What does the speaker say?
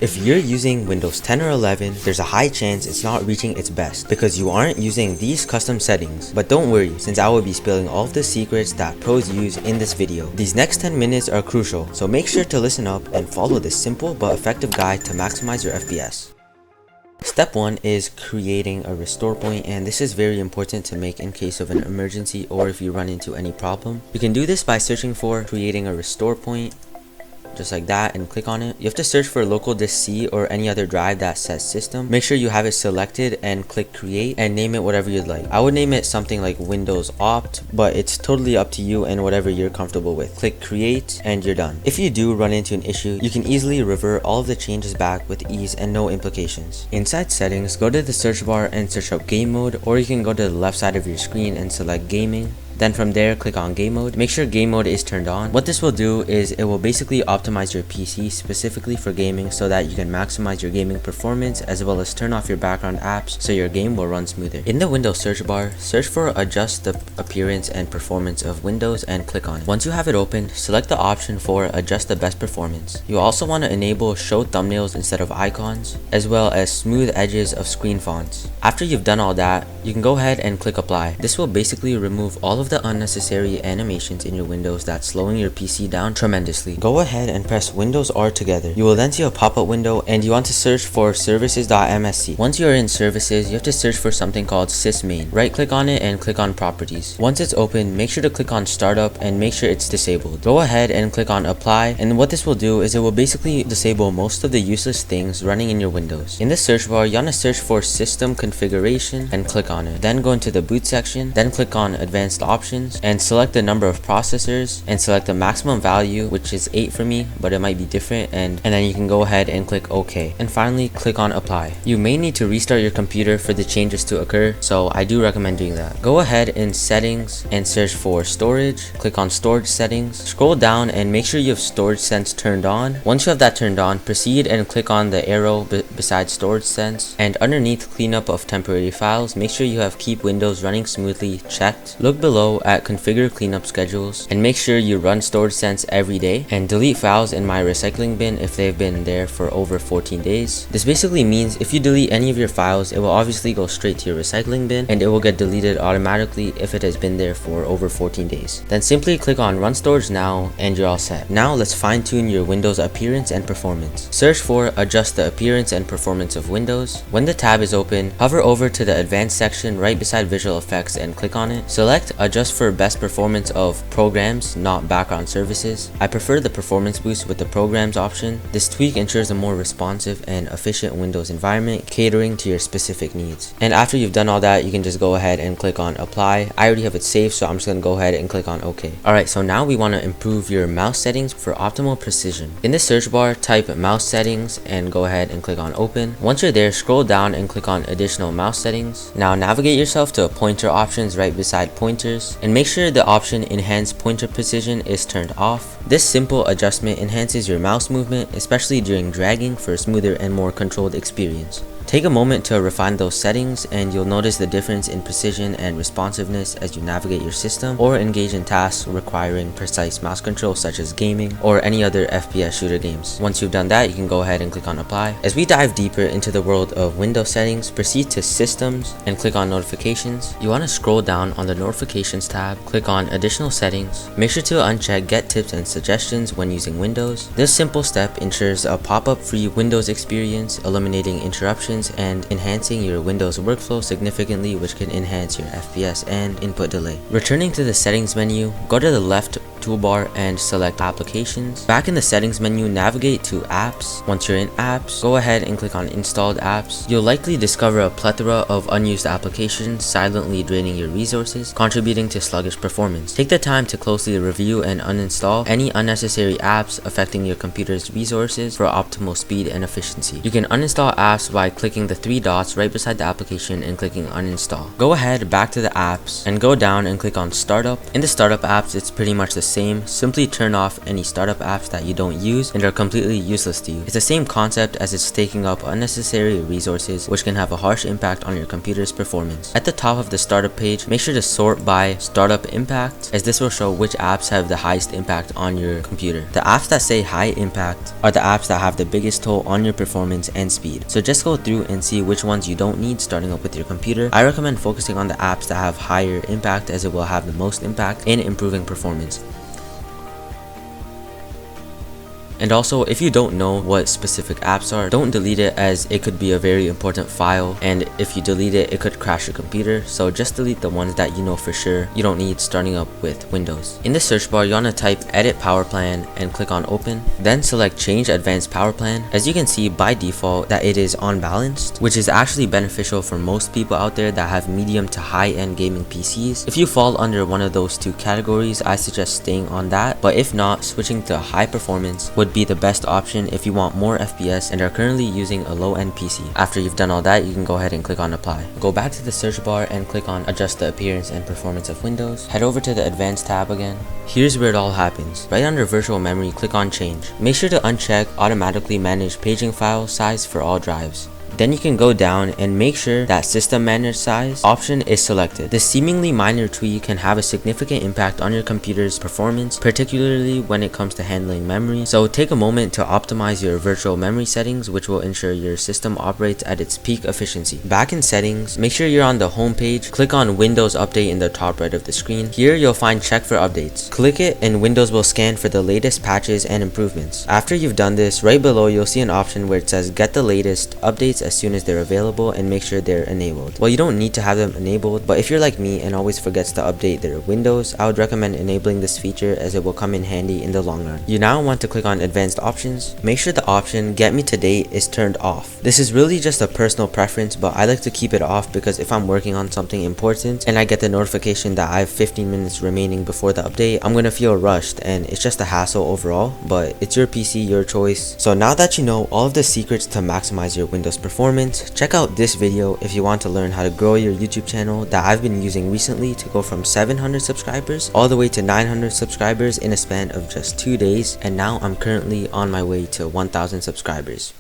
If you're using Windows 10 or 11, there's a high chance it's not reaching its best because you aren't using these custom settings. But don't worry, since I will be spilling all of the secrets that pros use in this video. These next 10 minutes are crucial, so make sure to listen up and follow this simple but effective guide to maximize your FPS. Step 1 is creating a restore point, and this is very important to make in case of an emergency or if you run into any problem. You can do this by searching for creating a restore point, just like that, and click on it. You have to search for local disk C or any other drive that says system. Make sure you have it selected and click create and name it whatever you'd like. I would name it something like Windows Opt, but it's totally up to you and whatever you're comfortable with. Click create and you're done. If you do run into an issue, you can easily revert all of the changes back with ease and no implications. Inside settings, go to the search bar and search up game mode, or you can go to the left side of your screen and select gaming. Then from there, click on game mode. Make sure game mode is turned on. What this will do is it will basically optimize your PC specifically for gaming so that you can maximize your gaming performance, as well as turn off your background apps so your game will run smoother. In the Windows search bar, search for adjust the appearance and performance of Windows and click on it. Once you have it open, select the option for adjust the best performance. You also want to enable show thumbnails instead of icons, as well as smooth edges of screen fonts. After you've done all that, you can go ahead and click apply. This will basically remove all of the unnecessary animations in your windows that's slowing your PC down tremendously. Go ahead and press Windows R together. You will then see a pop-up window and you want to search for services.msc. Once you're in services, you have to search for something called sysmain. Right click on it and click on properties. Once it's open, make sure to click on startup and make sure it's disabled. Go ahead and click on apply, and what this will do is it will basically disable most of the useless things running in your windows. In the search bar, you want to search for system configuration and click on it. Then go into the boot section, then click on advanced options and select the number of processors and select the maximum value, which is 8 for me, but it might be different, and then you can go ahead and click OK. And finally, click on apply. You may need to restart your computer for the changes to occur, so I do recommend doing that. Go ahead in settings and search for storage. Click on storage settings. Scroll down and make sure you have storage sense turned on. Once you have that turned on, proceed and click on the arrow beside storage sense, and underneath cleanup of temporary files, make sure you have keep Windows running smoothly checked. Look below at configure cleanup schedules and make sure you run storage sense every day, and delete files in my recycling bin if they've been there for over 14 days. This basically means if you delete any of your files, it will obviously go straight to your recycling bin and it will get deleted automatically if it has been there for over 14 days. Then simply click on run storage now and you're all set. Now let's fine tune your Windows appearance and performance. Search for adjust the appearance and performance of Windows. When the tab is open, hover over to the advanced section right beside visual effects and click on it. Select adjust for best performance of programs, not background services. I prefer the performance boost with the programs option. This tweak ensures a more responsive and efficient Windows environment catering to your specific needs. And after you've done all that, you can just go ahead and click on apply. I already have it saved, so I'm just gonna go ahead and click on OK. Alright, so now we want to improve your mouse settings for optimal precision. In the search bar, type mouse settings and go ahead and click on open. Once you're there, scroll down and click on additional mouse settings. Now navigate yourself to pointer options right beside pointers, and make sure the option enhance pointer precision is turned off. This simple adjustment enhances your mouse movement, especially during dragging, for a smoother and more controlled experience. Take a moment to refine those settings and you'll notice the difference in precision and responsiveness as you navigate your system or engage in tasks requiring precise mouse control such as gaming or any other FPS shooter games. Once you've done that, you can go ahead and click on apply. As we dive deeper into the world of Windows settings, proceed to systems and click on notifications. You want to scroll down on the notifications tab, click on additional settings. Make sure to uncheck get tips and suggestions when using Windows. This simple step ensures a pop-up free Windows experience, eliminating interruptions and enhancing your Windows workflow significantly, which can enhance your FPS and input delay. Returning to the settings menu, go to the left toolbar and select applications. Back in the settings menu, navigate to apps. Once you're in apps, go ahead and click on installed apps. You'll likely discover a plethora of unused applications silently draining your resources, contributing to sluggish performance. Take the time to closely review and uninstall any unnecessary apps affecting your computer's resources for optimal speed and efficiency. You can uninstall apps by clicking clicking the 3 dots right beside the application and clicking uninstall. Go ahead back to the apps and go down and click on startup. In the startup apps, it's pretty much the same. Simply turn off any startup apps that you don't use and are completely useless to you. It's the same concept as it's taking up unnecessary resources, which can have a harsh impact on your computer's performance. At the top of the startup page, make sure to sort by startup impact, as this will show which apps have the highest impact on your computer. The apps that say high impact are the apps that have the biggest toll on your performance and speed. So just go through and see which ones you don't need starting up with your computer. I recommend focusing on the apps that have higher impact, as it will have the most impact in improving performance. And also, if you don't know what specific apps are, don't delete it, as it could be a very important file, and if you delete it, it could crash your computer. So just delete the ones that you know for sure you don't need starting up with Windows. In the search bar, you want to type edit power plan and click on open. Then select change advanced power plan. As you can see by default that it is unbalanced, which is actually beneficial for most people out there that have medium to high end gaming PCs. If you fall under one of those two categories, I suggest staying on that, but if not, switching to high performance would be the best option if you want more FPS and are currently using a low-end PC. After you've done all that, you can go ahead and click on apply. Go back to the search bar and click on adjust the appearance and performance of Windows. Head over to the advanced tab again. Here's where it all happens. Right under virtual memory, click on change. Make sure to uncheck automatically manage paging file size for all drives. Then you can go down and make sure that system manage size option is selected. This seemingly minor tweak can have a significant impact on your computer's performance, particularly when it comes to handling memory. So take a moment to optimize your virtual memory settings, which will ensure your system operates at its peak efficiency. Back in settings, make sure you're on the home page. Click on Windows Update in the top right of the screen. Here you'll find check for updates. Click it and Windows will scan for the latest patches and improvements. After you've done this, right below you'll see an option where it says get the latest updates as soon as they're available, and make sure they're enabled. Well, you don't need to have them enabled, but if you're like me and always forgets to update their Windows, I would recommend enabling this feature, as it will come in handy in the long run. You now want to click on advanced options. Make sure the option get me to date is turned off. This is really just a personal preference, but I like to keep it off because if I'm working on something important and I get the notification that I have 15 minutes remaining before the update, I'm gonna feel rushed and it's just a hassle overall. But it's your PC, your choice. So now that you know all of the secrets to maximize your Windows performance, check out this video if you want to learn how to grow your YouTube channel that I've been using recently to go from 700 subscribers all the way to 900 subscribers in a span of just 2 days, and now I'm currently on my way to 1000 subscribers.